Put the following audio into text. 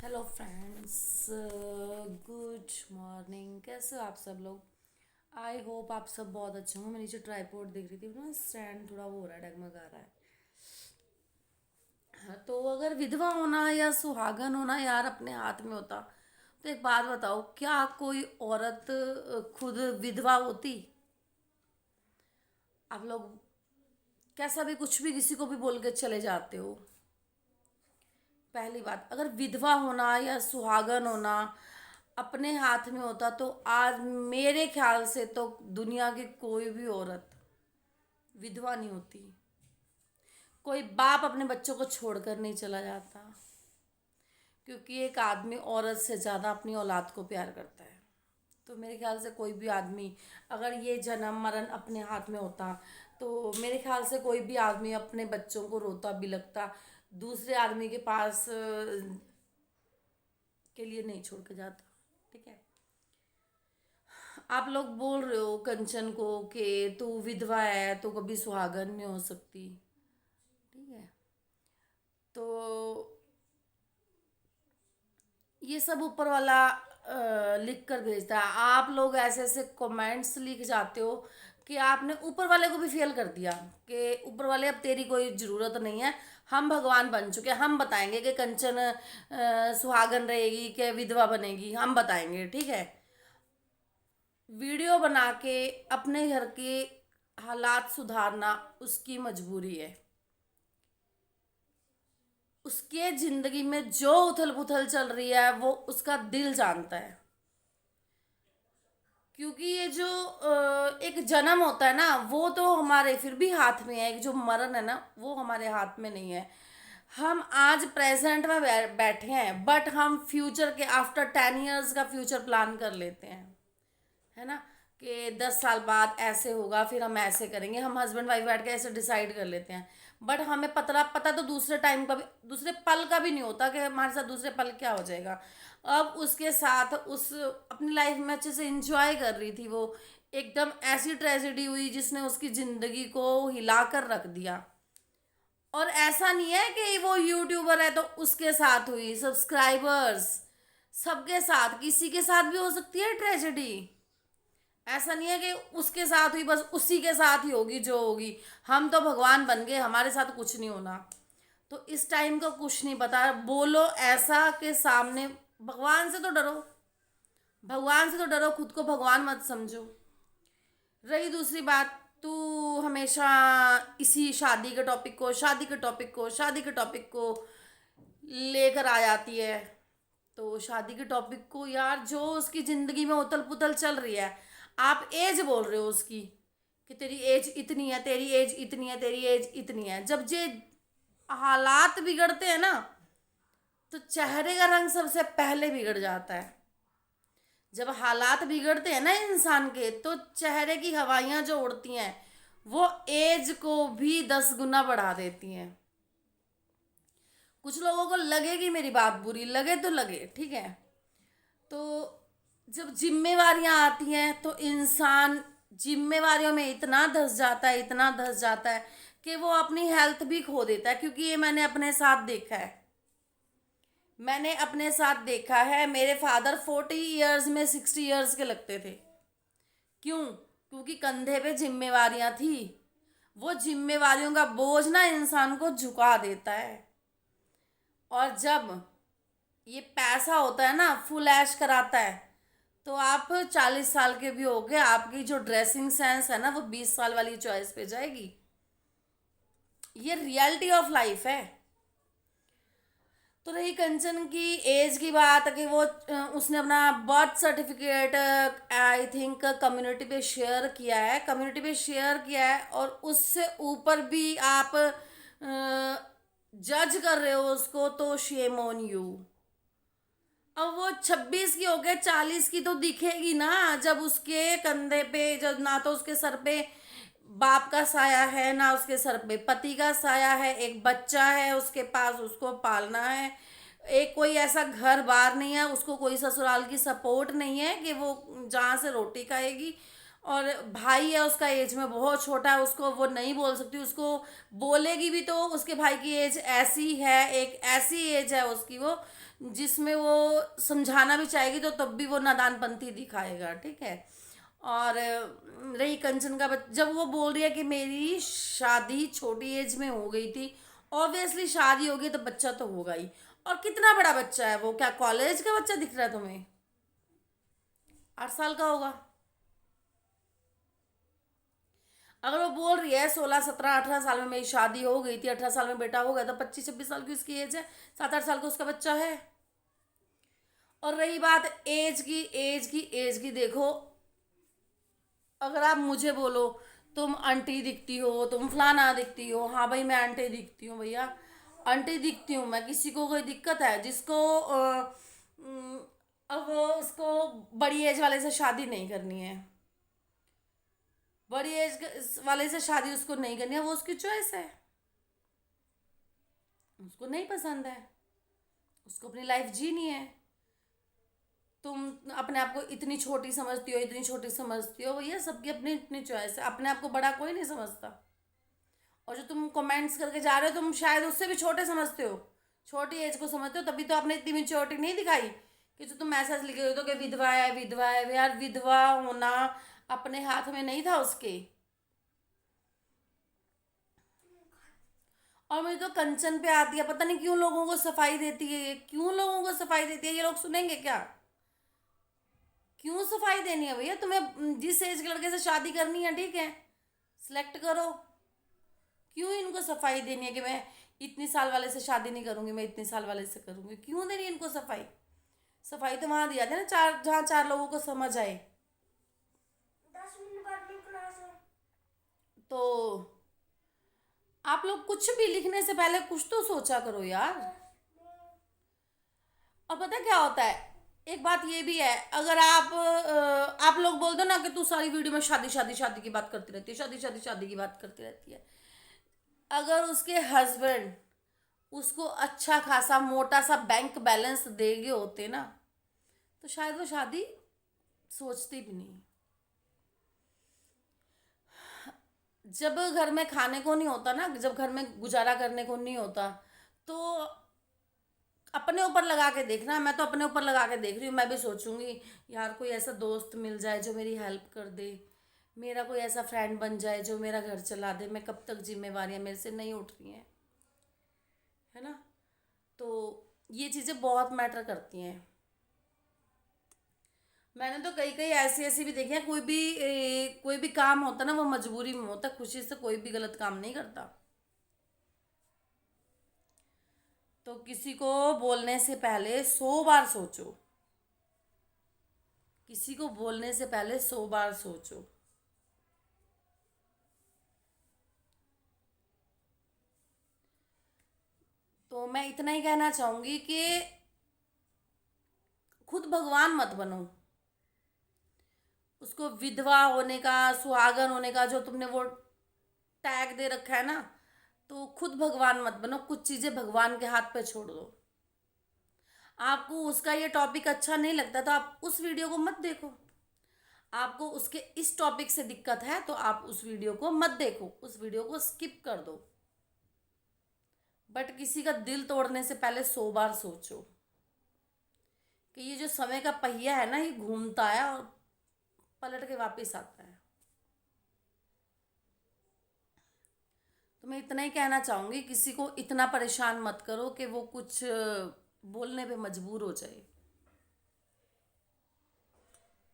Hello friends, good morning. कैसे हो आप सब लोग? आई होप आप सब बहुत अच्छे होंगे। मैं नीचे ट्राईपोड देख रही थी ना, स्टैंड थोड़ा वो हो रहा है, डगमगा रहा है। हाँ, तो अगर विधवा होना या सुहागन होना यार अपने हाथ में होता तो एक बात बताओ, क्या कोई औरत खुद विधवा होती? आप लोग कैसा भी कुछ भी किसी को भी बोल के चले जाते हो। पहली बात, अगर विधवा होना या सुहागन होना अपने हाथ में होता तो आज मेरे ख्याल से तो दुनिया की कोई भी औरत विधवा नहीं होती। कोई बाप अपने बच्चों को छोड़कर नहीं चला जाता, क्योंकि एक आदमी औरत से ज़्यादा अपनी औलाद को प्यार करता है। तो मेरे ख्याल से कोई भी आदमी, अगर ये जन्म मरण अपने हाथ में होता तो मेरे ख्याल से कोई भी आदमी अपने बच्चों को रोता बिलखता दूसरे आदमी के पास के लिए नहीं छोड़ के जाता। ठीक है। आप लोग बोल रहे हो कंचन को कि तू विधवा है तो कभी सुहागन नहीं हो सकती। ठीक है। तो ये सब ऊपर वाला लिख कर भेजता है। आप लोग ऐसे ऐसे कमेंट्स लिख जाते हो कि आपने ऊपर वाले को भी फेल कर दिया कि ऊपर वाले अब तेरी कोई ज़रूरत नहीं है, हम भगवान बन चुके हैं, हम बताएंगे कि कंचन सुहागन रहेगी कि विधवा बनेगी, हम बताएंगे। ठीक है। वीडियो बना के अपने घर के हालात सुधारना उसकी मजबूरी है। उसके जिंदगी में जो उथल पुथल चल रही है वो उसका दिल जानता है। क्योंकि ये जो एक जन्म होता है ना वो तो हमारे फिर भी हाथ में है, एक जो मरण है ना वो हमारे हाथ में नहीं है। हम आज प्रेजेंट में बैठे हैं, बट हम फ्यूचर के आफ्टर 10 years का फ्यूचर प्लान कर लेते हैं, है ना, कि 10 साल बाद ऐसे होगा, फिर हम ऐसे करेंगे। हम हस्बैंड वाइफ बैठ के ऐसे डिसाइड कर लेते हैं। बट हमें पता पता तो दूसरे टाइम का भी, दूसरे पल का भी नहीं होता कि हमारे साथ दूसरे पल क्या हो जाएगा। अब उसके साथ उस अपनी लाइफ में अच्छे से इंजॉय कर रही थी वो, एकदम ऐसी ट्रेजेडी हुई जिसने उसकी ज़िंदगी को हिला कर रख दिया। और ऐसा नहीं है कि वो यूट्यूबर है तो उसके साथ हुई, सब्सक्राइबर्स सबके साथ, किसी के साथ भी हो सकती है ट्रेजेडी। ऐसा नहीं है कि उसके साथ हुई बस उसी के साथ ही होगी जो होगी। हम तो भगवान बन गए, हमारे साथ कुछ नहीं होना। तो इस टाइम का कुछ नहीं पता, बोलो ऐसा के सामने भगवान से तो डरो, भगवान से तो डरो, खुद को भगवान मत समझो। रही दूसरी बात, तू हमेशा इसी शादी के टॉपिक को, शादी के टॉपिक को, शादी के टॉपिक को लेकर आ जाती है। तो शादी के टॉपिक को यार, जो उसकी ज़िंदगी में उथल पुथल चल रही है, आप एज बोल रहे हो उसकी कि तेरी एज इतनी है, तेरी एज इतनी है, तेरी एज इतनी है। जब जे हालात बिगड़ते हैं ना तो चेहरे का रंग सबसे पहले बिगड़ जाता है। जब हालात बिगड़ते हैं ना इंसान के तो चेहरे की हवाइयाँ जो उड़ती हैं वो एज को भी 10 गुना बढ़ा देती हैं। कुछ लोगों को लगेगी मेरी बात बुरी, लगे तो लगे, ठीक है। तो जब जिम्मेवारियां आती हैं तो इंसान जिम्मेवारियों में इतना धंस जाता है, इतना धंस जाता है कि वो अपनी हेल्थ भी खो देता है। क्योंकि ये मैंने अपने साथ देखा है, मैंने अपने साथ देखा है। मेरे फादर 40 years में 60 years के लगते थे। क्यों? क्योंकि कंधे पे जिम्मेवारियां थी। वो जिम्मेवारियों का बोझ ना इंसान को झुका देता है। और जब ये पैसा होता है ना, फुल ऐश कराता है, तो आप 40 साल के भी हो गए, आपकी जो ड्रेसिंग सेंस है ना वो 20 साल वाली चॉइस पे जाएगी। ये रियलिटी ऑफ लाइफ है। तो रही कंचन की एज की बात कि वो उसने अपना birth certificate I think community पे शेयर किया है, कम्युनिटी पे शेयर किया है, और उससे ऊपर भी आप जज कर रहे हो उसको, तो शेम ऑन यू। अब वो 26 की हो गए, 40 की तो दिखेगी ना जब उसके कंधे पे, जब ना तो उसके सर पे बाप का साया है ना उसके सर पे पति का साया है, एक बच्चा है उसके पास, उसको पालना है, एक कोई ऐसा घर बार नहीं है, उसको कोई ससुराल की सपोर्ट नहीं है कि वो जहाँ से रोटी खाएगी। और भाई है उसका एज में बहुत छोटा है, उसको वो नहीं बोल सकती, उसको बोलेगी भी तो उसके भाई की एज ऐसी है, एक ऐसी एज है उसकी वो जिसमें वो समझाना भी चाहेगी तो तब भी वो नादानपंथी दिखाएगा, ठीक है। और रही कंचन का जब वो बोल रही है कि मेरी शादी छोटी एज में हो गई थी, ऑब्वियसली शादी होगी तो बच्चा तो होगा ही। और कितना बड़ा बच्चा है वो, क्या कॉलेज का बच्चा दिख रहा है तुम्हें? 8 साल का होगा। अगर वो बोल रही है 16 17 18 साल में मेरी शादी हो गई थी, 18 साल में बेटा हो गया, तो 25 26 साल की उसकी एज है, 7 8 साल का उसका बच्चा है। और रही बात एज की देखो, अगर आप मुझे बोलो तुम आंटी दिखती हो, तुम फलाना दिखती हो, हाँ भाई मैं आंटी दिखती हूँ भैया, आंटी दिखती हूँ मैं, किसी को कोई दिक्कत है जिसको अम, अब उसको बड़ी एज वाले से शादी नहीं करनी है, बड़ी एज वाले से शादी उसको नहीं करनी है, वो उसकी चॉइस है, उसको नहीं पसंद है, उसको अपनी लाइफ जीनी है। तुम अपने आप को इतनी छोटी समझती हो, इतनी छोटी समझती हो, भैया सबकी अपनी इतनी चॉइस है, अपने आप को बड़ा कोई नहीं समझता। और जो तुम कमेंट्स करके जा रहे हो, तुम शायद उससे भी छोटे समझते हो, छोटी एज को समझते हो, तभी तो आपने इतनी मैच्योरिटी नहीं दिखाई कि जो तुम मैसेज लिखे हो तो कि विधवा है, विधवा है, यार विधवा होना अपने हाथ में नहीं था उसके। और मुझे तो कंचन पे आती है, पता नहीं क्यों लोगों को सफाई देती है ये, क्यों लोगों को सफाई देती है, ये लोग सुनेंगे क्या? क्यों सफाई देनी है भैया? तुम्हें जिस एज के लड़के से शादी करनी है ठीक है, सिलेक्ट करो। क्यों इनको सफाई देनी है कि मैं इतनी साल वाले से शादी नहीं करूंगी, मैं इतनी साल वाले से करूंगी? क्यों देनी है इनको सफाई? सफाई तो वहां दिया था ना, चार जहाँ चार लोगों को समझ आए। 10 मिनट बाद में क्लास है। तो आप लोग कुछ भी लिखने से पहले कुछ तो सोचा करो यार। और पता क्या होता है, एक बात ये भी है, अगर आप लोग बोल दो ना कि तू सारी वीडियो में शादी शादी शादी की बात करती रहती है, शादी शादी शादी की बात करती रहती है, अगर उसके हस्बैंड उसको अच्छा खासा मोटा सा बैंक बैलेंस देगे होते ना, तो शायद वो शादी सोचती भी नहीं। जब घर में खाने को नहीं होता ना, जब घर में गुजारा करने को नहीं होता, तो अपने ऊपर लगा के देखना। मैं तो अपने ऊपर लगा के देख रही हूँ, मैं भी सोचूंगी यार कोई ऐसा दोस्त मिल जाए जो मेरी हेल्प कर दे, मेरा कोई ऐसा फ्रेंड बन जाए जो मेरा घर चला दे, मैं कब तक जिम्मेवारियाँ मेरे से नहीं उठ रही हैं, है ना। तो ये चीज़ें बहुत मैटर करती हैं। मैंने तो कई कई ऐसी ऐसी भी देखी है, कोई भी काम होता ना वो मजबूरी में होता, खुशी से कोई भी गलत काम नहीं करता। तो किसी को बोलने से पहले 100 बार सोचो, किसी को बोलने से पहले 100 बार सोचो। तो मैं इतना ही कहना चाहूंगी कि खुद भगवान मत बनो। उसको विधवा होने का, सुहागन होने का जो तुमने वो टैग दे रखा है ना, तो खुद भगवान मत बनो, कुछ चीजें भगवान के हाथ पे छोड़ दो। आपको उसका ये टॉपिक अच्छा नहीं लगता तो आप उस वीडियो को मत देखो। आपको उसके इस टॉपिक से दिक्कत है तो आप उस वीडियो को मत देखो, उस वीडियो को स्किप कर दो। बट किसी का दिल तोड़ने से पहले 100 बार सोचो कि ये जो समय का पहिया है ना, ये घूमता है और पलट के वापस आता है। तो मैं इतना ही कहना चाहूंगी, किसी को इतना परेशान मत करो कि वो कुछ बोलने पे मजबूर हो जाए।